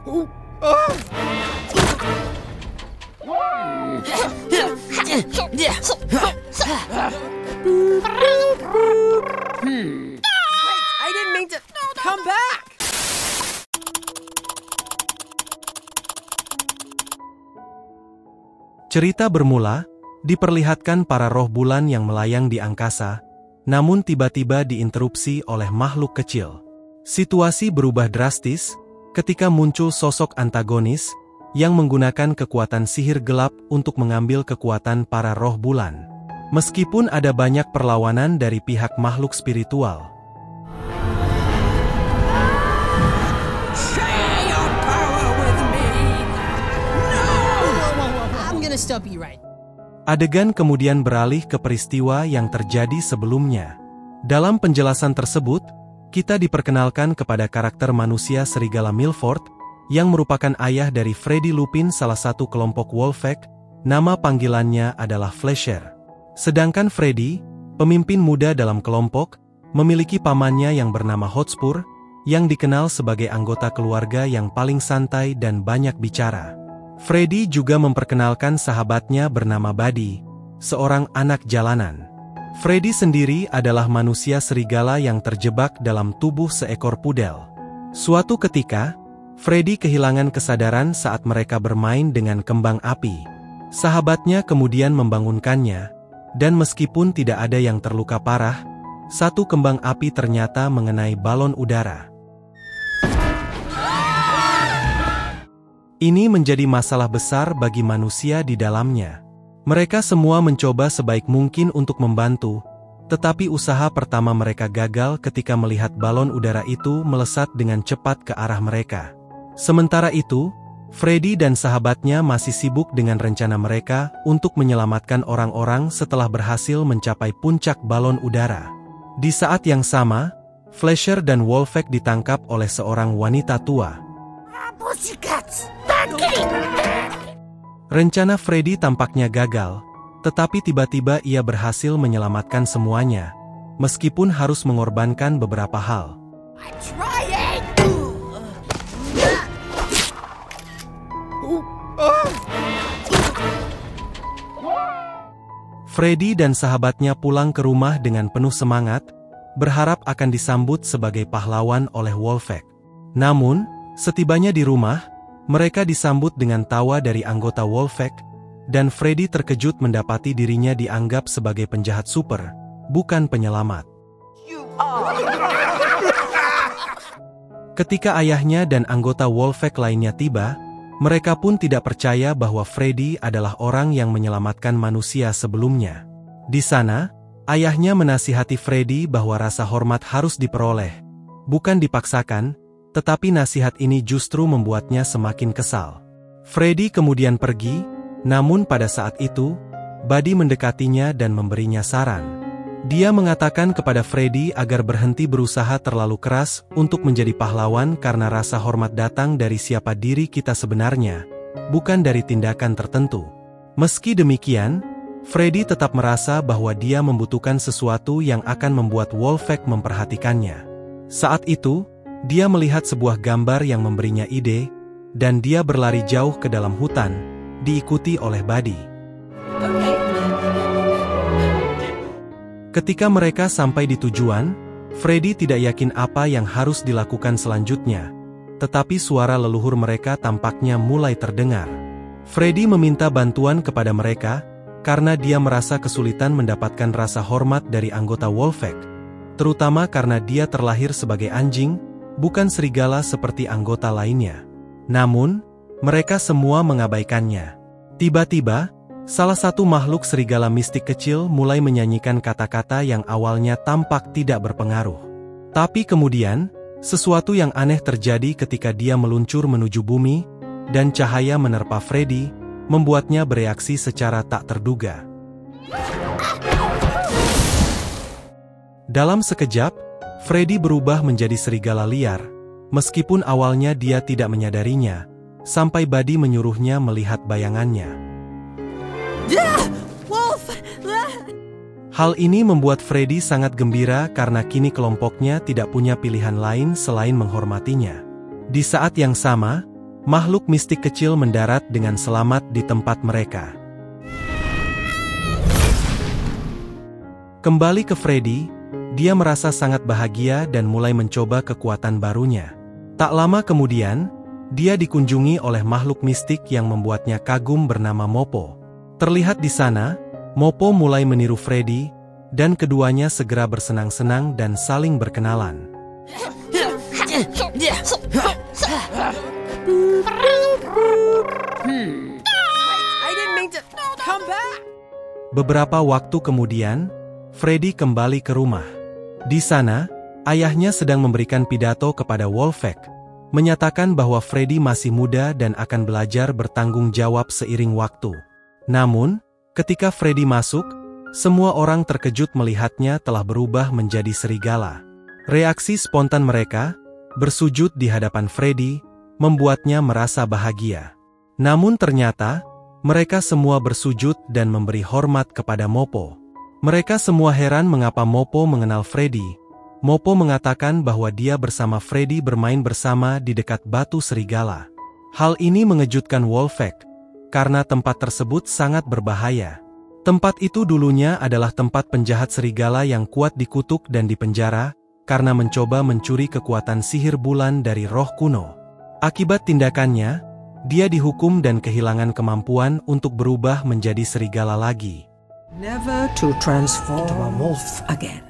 I didn't mean to come back. Cerita bermula, diperlihatkan para roh bulan yang melayang di angkasa, namun tiba-tiba diinterupsi oleh makhluk kecil. Situasi berubah drastis ketika muncul sosok antagonis yang menggunakan kekuatan sihir gelap untuk mengambil kekuatan para roh bulan. Meskipun ada banyak perlawanan dari pihak makhluk spiritual. Share your power with me. No! I'm gonna stop you right. Adegan kemudian beralih ke peristiwa yang terjadi sebelumnya. Dalam penjelasan tersebut, kita diperkenalkan kepada karakter manusia serigala Milford, yang merupakan ayah dari Freddy Lupin, salah satu kelompok Wolfpack. Nama panggilannya adalah Fleischer. Sedangkan Freddy, pemimpin muda dalam kelompok, memiliki pamannya yang bernama Hotspur, yang dikenal sebagai anggota keluarga yang paling santai dan banyak bicara. Freddy juga memperkenalkan sahabatnya bernama Buddy, seorang anak jalanan. Freddy sendiri adalah manusia serigala yang terjebak dalam tubuh seekor pudel. Suatu ketika, Freddy kehilangan kesadaran saat mereka bermain dengan kembang api. Sahabatnya kemudian membangunkannya, dan meskipun tidak ada yang terluka parah, satu kembang api ternyata mengenai balon udara. Ini menjadi masalah besar bagi manusia di dalamnya. Mereka semua mencoba sebaik mungkin untuk membantu, tetapi usaha pertama mereka gagal ketika melihat balon udara itu melesat dengan cepat ke arah mereka. Sementara itu, Freddy dan sahabatnya masih sibuk dengan rencana mereka untuk menyelamatkan orang-orang setelah berhasil mencapai puncak balon udara. Di saat yang sama, Fleischer dan Wolfpack ditangkap oleh seorang wanita tua. Rencana Freddy tampaknya gagal, tetapi tiba-tiba ia berhasil menyelamatkan semuanya, meskipun harus mengorbankan beberapa hal. Freddy dan sahabatnya pulang ke rumah dengan penuh semangat, berharap akan disambut sebagai pahlawan oleh Wolfpack. Namun, setibanya di rumah, mereka disambut dengan tawa dari anggota Wolfpack, dan Freddy terkejut mendapati dirinya dianggap sebagai penjahat super, bukan penyelamat. Ketika ayahnya dan anggota Wolfpack lainnya tiba, mereka pun tidak percaya bahwa Freddy adalah orang yang menyelamatkan manusia sebelumnya. Di sana, ayahnya menasihati Freddy bahwa rasa hormat harus diperoleh, bukan dipaksakan, tetapi nasihat ini justru membuatnya semakin kesal. Freddy kemudian pergi, namun pada saat itu, Buddy mendekatinya dan memberinya saran. Dia mengatakan kepada Freddy agar berhenti berusaha terlalu keras untuk menjadi pahlawan karena rasa hormat datang dari siapa diri kita sebenarnya, bukan dari tindakan tertentu. Meski demikian, Freddy tetap merasa bahwa dia membutuhkan sesuatu yang akan membuat Wolfpack memperhatikannya. Saat itu, dia melihat sebuah gambar yang memberinya ide, dan dia berlari jauh ke dalam hutan, diikuti oleh Buddy. Ketika mereka sampai di tujuan, Freddy tidak yakin apa yang harus dilakukan selanjutnya, tetapi suara leluhur mereka tampaknya mulai terdengar. Freddy meminta bantuan kepada mereka, karena dia merasa kesulitan mendapatkan rasa hormat dari anggota Wolfpack, terutama karena dia terlahir sebagai anjing, bukan serigala seperti anggota lainnya. Namun, mereka semua mengabaikannya. Tiba-tiba, salah satu makhluk serigala mistik kecil mulai menyanyikan kata-kata yang awalnya tampak tidak berpengaruh. Tapi kemudian, sesuatu yang aneh terjadi ketika dia meluncur menuju bumi, dan cahaya menerpa Freddy, membuatnya bereaksi secara tak terduga. Dalam sekejap, Freddy berubah menjadi serigala liar, meskipun awalnya dia tidak menyadarinya, sampai Buddy menyuruhnya melihat bayangannya. Hal ini membuat Freddy sangat gembira karena kini kelompoknya tidak punya pilihan lain selain menghormatinya. Di saat yang sama, makhluk mistik kecil mendarat dengan selamat di tempat mereka. Kembali ke Freddy, dia merasa sangat bahagia dan mulai mencoba kekuatan barunya. Tak lama kemudian, dia dikunjungi oleh makhluk mistik yang membuatnya kagum bernama Mopo. Terlihat di sana, Mopo mulai meniru Freddy, dan keduanya segera bersenang-senang dan saling berkenalan. Beberapa waktu kemudian, Freddy kembali ke rumah. Di sana, ayahnya sedang memberikan pidato kepada Wolfpack, menyatakan bahwa Freddy masih muda dan akan belajar bertanggung jawab seiring waktu. Namun, ketika Freddy masuk, semua orang terkejut melihatnya telah berubah menjadi serigala. Reaksi spontan mereka, bersujud di hadapan Freddy, membuatnya merasa bahagia. Namun ternyata, mereka semua bersujud dan memberi hormat kepada Mopo. Mereka semua heran mengapa Mopo mengenal Freddy. Mopo mengatakan bahwa dia bersama Freddy bermain bersama di dekat batu serigala. Hal ini mengejutkan Wolfpack, karena tempat tersebut sangat berbahaya. Tempat itu dulunya adalah tempat penjahat serigala yang kuat dikutuk dan dipenjara, karena mencoba mencuri kekuatan sihir bulan dari roh kuno. Akibat tindakannya, dia dihukum dan kehilangan kemampuan untuk berubah menjadi serigala lagi. Never to transform into a wolf again.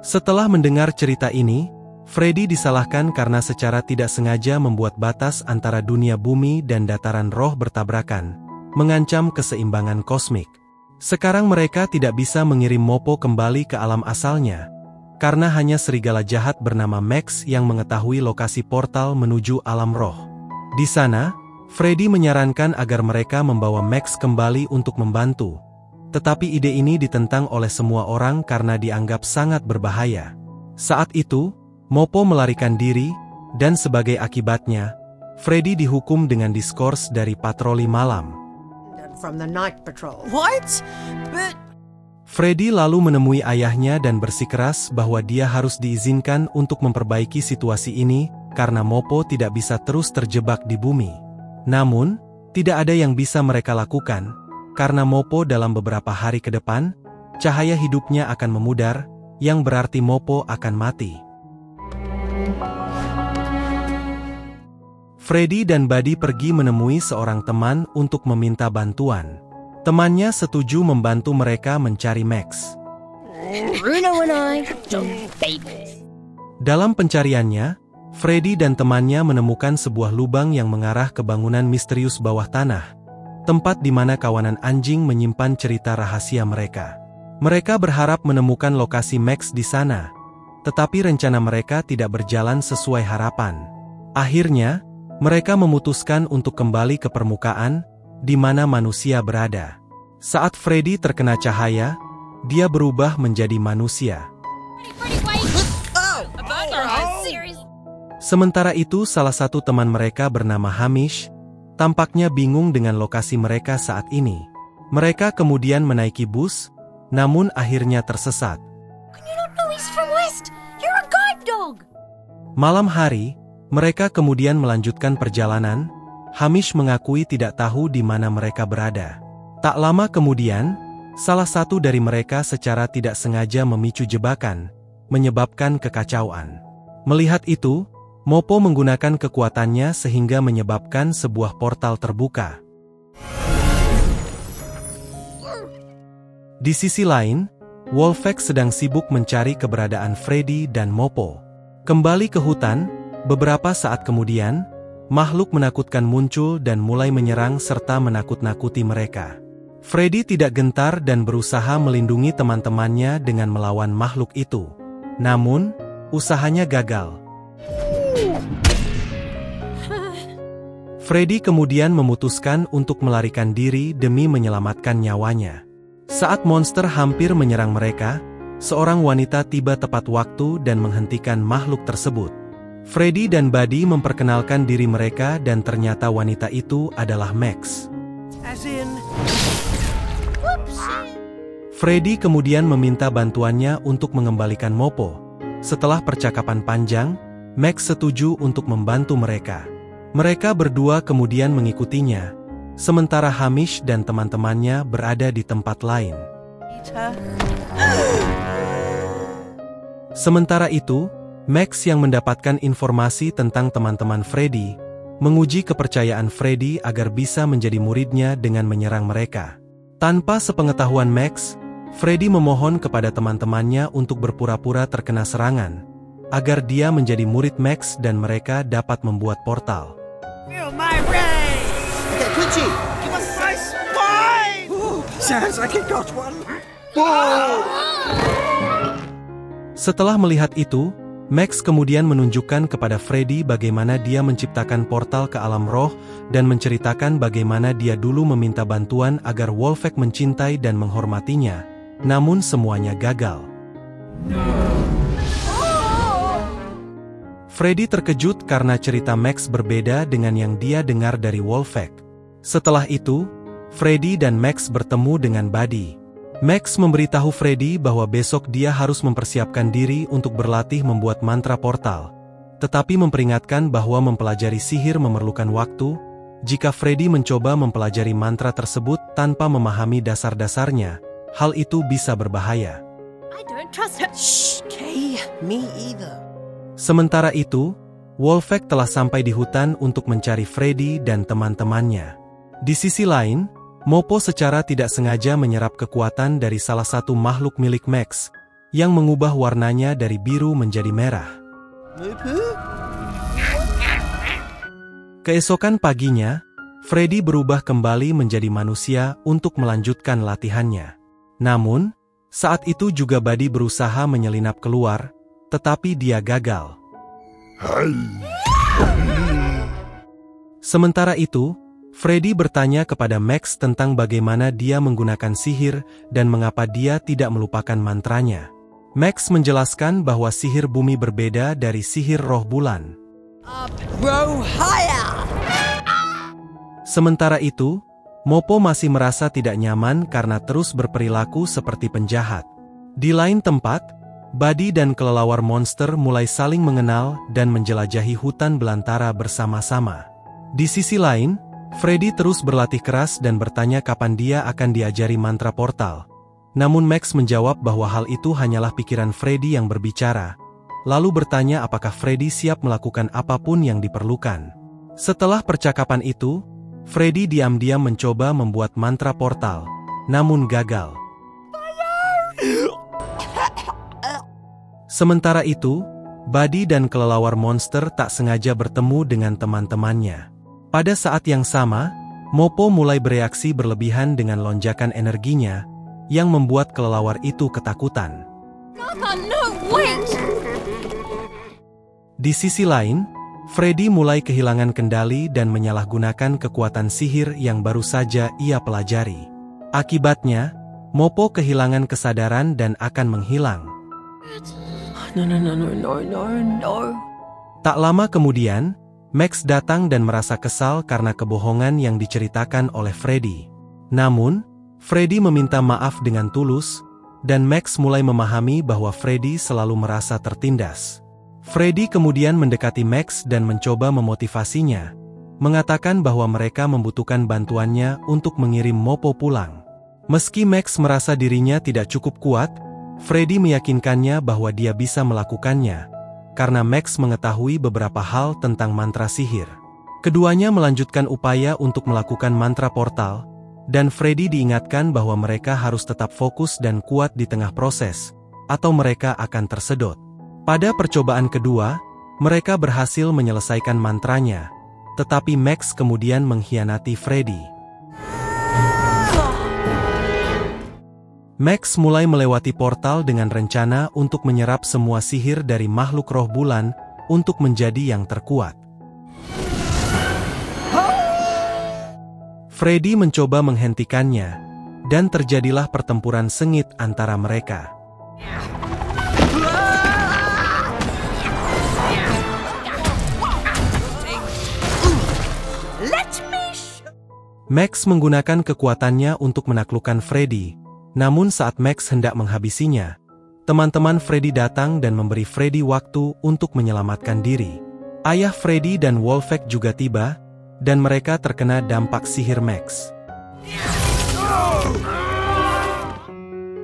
Setelah mendengar cerita ini, Freddy disalahkan karena secara tidak sengaja membuat batas antara dunia bumi dan dataran roh bertabrakan, mengancam keseimbangan kosmik. Sekarang mereka tidak bisa mengirim Mopo kembali ke alam asalnya, karena hanya serigala jahat bernama Max yang mengetahui lokasi portal menuju alam roh. Di sana, Freddy menyarankan agar mereka membawa Max kembali untuk membantu. Tetapi ide ini ditentang oleh semua orang karena dianggap sangat berbahaya. Saat itu, Mopo melarikan diri, dan sebagai akibatnya, Freddy dihukum dengan diskors dari patroli malam. From the night patrol. What? But... Freddy lalu menemui ayahnya dan bersikeras bahwa dia harus diizinkan untuk memperbaiki situasi ini, karena Mopo tidak bisa terus terjebak di bumi. Namun, tidak ada yang bisa mereka lakukan, karena Mopo dalam beberapa hari ke depan, cahaya hidupnya akan memudar, yang berarti Mopo akan mati. Freddy dan Buddy pergi menemui seorang teman untuk meminta bantuan. Temannya setuju membantu mereka mencari Max. Bruno and I don't babies. Dalam pencariannya, Freddy dan temannya menemukan sebuah lubang yang mengarah ke bangunan misterius bawah tanah, tempat di mana kawanan anjing menyimpan cerita rahasia mereka. Mereka berharap menemukan lokasi Max di sana, tetapi rencana mereka tidak berjalan sesuai harapan. Akhirnya, mereka memutuskan untuk kembali ke permukaan, di mana manusia berada. Saat Freddy terkena cahaya, dia berubah menjadi manusia. Sementara itu, salah satu teman mereka bernama Hamish, tampaknya bingung dengan lokasi mereka saat ini. Mereka kemudian menaiki bus, namun akhirnya tersesat. Malam hari, mereka kemudian melanjutkan perjalanan. Hamish mengakui tidak tahu di mana mereka berada. Tak lama kemudian, salah satu dari mereka secara tidak sengaja memicu jebakan, menyebabkan kekacauan. Melihat itu, Mopo menggunakan kekuatannya sehingga menyebabkan sebuah portal terbuka. Di sisi lain, Wolfpack sedang sibuk mencari keberadaan Freddy dan Mopo. Kembali ke hutan, beberapa saat kemudian, makhluk menakutkan muncul dan mulai menyerang serta menakut-nakuti mereka. Freddy tidak gentar dan berusaha melindungi teman-temannya dengan melawan makhluk itu. Namun, usahanya gagal. Freddy kemudian memutuskan untuk melarikan diri demi menyelamatkan nyawanya. Saat monster hampir menyerang mereka, seorang wanita tiba tepat waktu dan menghentikan makhluk tersebut. Freddy dan Buddy memperkenalkan diri mereka dan ternyata wanita itu adalah Max. Freddy kemudian meminta bantuannya untuk mengembalikan Mopo. Setelah percakapan panjang, Max setuju untuk membantu mereka. Mereka berdua kemudian mengikutinya, sementara Hamish dan teman-temannya berada di tempat lain. Sementara itu, Max yang mendapatkan informasi tentang teman-teman Freddy, menguji kepercayaan Freddy agar bisa menjadi muridnya dengan menyerang mereka. Tanpa sepengetahuan Max, Freddy memohon kepada teman-temannya untuk berpura-pura terkena serangan, agar dia menjadi murid Max dan mereka dapat membuat portal. Feel my rage! Okay, Twitchy! Give us a spine! Sounds like it got one. Setelah melihat itu, Max kemudian menunjukkan kepada Freddy bagaimana dia menciptakan portal ke alam roh dan menceritakan bagaimana dia dulu meminta bantuan agar Wolfpack mencintai dan menghormatinya, namun semuanya gagal. Freddy terkejut karena cerita Max berbeda dengan yang dia dengar dari Wolfpack. Setelah itu, Freddy dan Max bertemu dengan Buddy. Max memberitahu Freddy bahwa besok dia harus mempersiapkan diri untuk berlatih membuat mantra portal, tetapi memperingatkan bahwa mempelajari sihir memerlukan waktu. Jika Freddy mencoba mempelajari mantra tersebut tanpa memahami dasar-dasarnya, hal itu bisa berbahaya. I don't trust her. Shh, Kay, me either. Sementara itu, Wolfpack telah sampai di hutan untuk mencari Freddy dan teman-temannya. Di sisi lain, Mopo secara tidak sengaja menyerap kekuatan dari salah satu makhluk milik Max, yang mengubah warnanya dari biru menjadi merah. Keesokan paginya, Freddy berubah kembali menjadi manusia untuk melanjutkan latihannya. Namun, saat itu juga Buddy berusaha menyelinap keluar, tetapi dia gagal. Sementara itu, Freddy bertanya kepada Max tentang bagaimana dia menggunakan sihir dan mengapa dia tidak melupakan mantranya. Max menjelaskan bahwa sihir bumi berbeda dari sihir roh bulan. Row higher! Sementara itu, Mopo masih merasa tidak nyaman karena terus berperilaku seperti penjahat. Di lain tempat, Buddy dan kelelawar monster mulai saling mengenal dan menjelajahi hutan belantara bersama-sama. Di sisi lain, Freddy terus berlatih keras dan bertanya kapan dia akan diajari mantra portal. Namun Max menjawab bahwa hal itu hanyalah pikiran Freddy yang berbicara, lalu bertanya apakah Freddy siap melakukan apapun yang diperlukan. Setelah percakapan itu, Freddy diam-diam mencoba membuat mantra portal, namun gagal. Sementara itu, Buddy dan kelelawar monster tak sengaja bertemu dengan teman-temannya. Pada saat yang sama, Mopo mulai bereaksi berlebihan dengan lonjakan energinya, yang membuat kelelawar itu ketakutan. No, wait! Di sisi lain, Freddy mulai kehilangan kendali dan menyalahgunakan kekuatan sihir yang baru saja ia pelajari. Akibatnya, Mopo kehilangan kesadaran dan akan menghilang. No. Tak lama kemudian, Max datang dan merasa kesal karena kebohongan yang diceritakan oleh Freddy. Namun, Freddy meminta maaf dengan tulus, dan Max mulai memahami bahwa Freddy selalu merasa tertindas. Freddy kemudian mendekati Max dan mencoba memotivasinya, mengatakan bahwa mereka membutuhkan bantuannya untuk mengirim Mopo pulang. Meski Max merasa dirinya tidak cukup kuat, Freddy meyakinkannya bahwa dia bisa melakukannya, karena Max mengetahui beberapa hal tentang mantra sihir. Keduanya melanjutkan upaya untuk melakukan mantra portal, dan Freddy diingatkan bahwa mereka harus tetap fokus dan kuat di tengah proses, atau mereka akan tersedot. Pada percobaan kedua, mereka berhasil menyelesaikan mantranya, tetapi Max kemudian mengkhianati Freddy. Max mulai melewati portal dengan rencana untuk menyerap semua sihir dari makhluk roh bulan untuk menjadi yang terkuat. Freddy mencoba menghentikannya, dan terjadilah pertempuran sengit antara mereka. Max menggunakan kekuatannya untuk menaklukkan Freddy. Namun saat Max hendak menghabisinya, teman-teman Freddy datang dan memberi Freddy waktu untuk menyelamatkan diri. Ayah Freddy dan Wolfpack juga tiba, dan mereka terkena dampak sihir Max.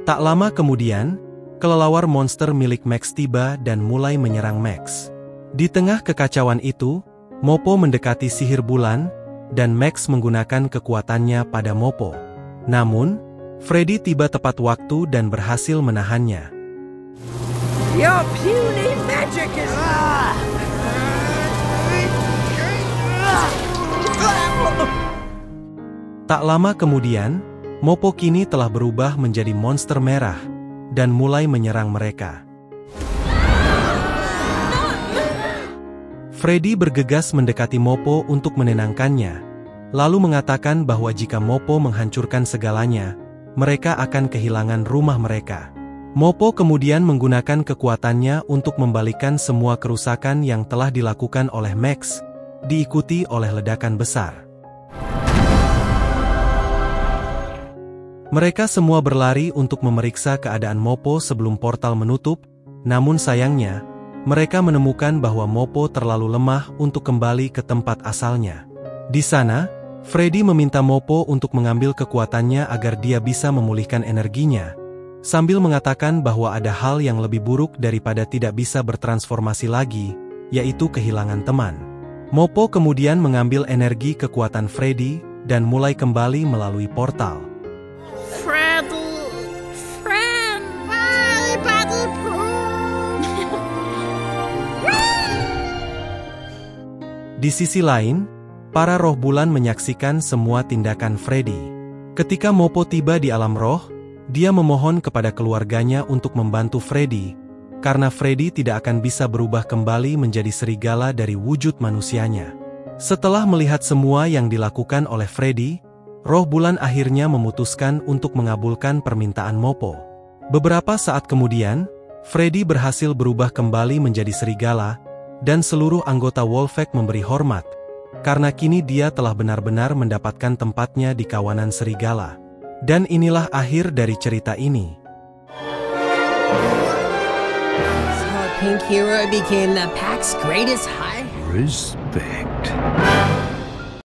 Tak lama kemudian, kelelawar monster milik Max tiba dan mulai menyerang Max. Di tengah kekacauan itu, Mopo mendekati sihir bulan, dan Max menggunakan kekuatannya pada Mopo. Namun, Freddy tiba tepat waktu dan berhasil menahannya. Your puny magic is... Tak lama kemudian, Mopo kini telah berubah menjadi monster merah, dan mulai menyerang mereka. Freddy bergegas mendekati Mopo untuk menenangkannya, lalu mengatakan bahwa jika Mopo menghancurkan segalanya, mereka akan kehilangan rumah mereka. Mopo kemudian menggunakan kekuatannya untuk membalikan semua kerusakan yang telah dilakukan oleh Max, diikuti oleh ledakan besar. Mereka semua berlari untuk memeriksa keadaan Mopo sebelum portal menutup, namun sayangnya, mereka menemukan bahwa Mopo terlalu lemah untuk kembali ke tempat asalnya. Di sana, Freddy meminta Mopo untuk mengambil kekuatannya agar dia bisa memulihkan energinya, sambil mengatakan bahwa ada hal yang lebih buruk daripada tidak bisa bertransformasi lagi, yaitu kehilangan teman. Mopo kemudian mengambil energi kekuatan Freddy dan mulai kembali melalui portal. Di sisi lain, para roh bulan menyaksikan semua tindakan Freddy. Ketika Mopo tiba di alam roh, dia memohon kepada keluarganya untuk membantu Freddy, karena Freddy tidak akan bisa berubah kembali menjadi serigala dari wujud manusianya. Setelah melihat semua yang dilakukan oleh Freddy, roh bulan akhirnya memutuskan untuk mengabulkan permintaan Mopo. Beberapa saat kemudian, Freddy berhasil berubah kembali menjadi serigala, dan seluruh anggota Wolfpack memberi hormat, karena kini dia telah benar-benar mendapatkan tempatnya di kawanan serigala. Dan inilah akhir dari cerita ini. So Pink Hero became the pack's greatest high. Respect.